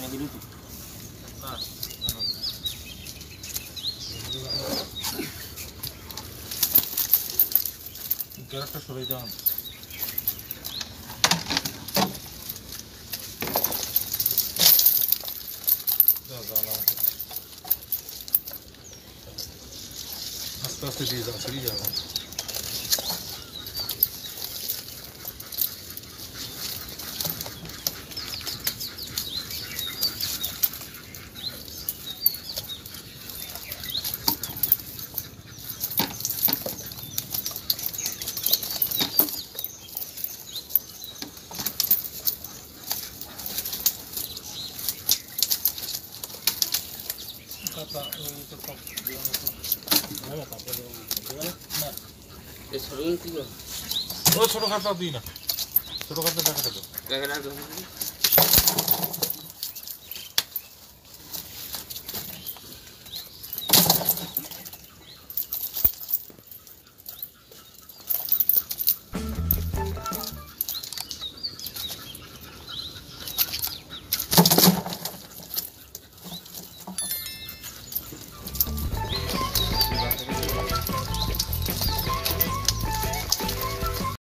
yang gitu. Nah, গ্যাসটা সরে যান। আস্তে আস্তে দিয়ে যাও, ছিঁড়ে যাবে। Kata ini tetap dia itu mana kata dia gimana? Nah, sering itu. Oh, suruh kata dia. Suruh kata dah kata tu. Kata tu.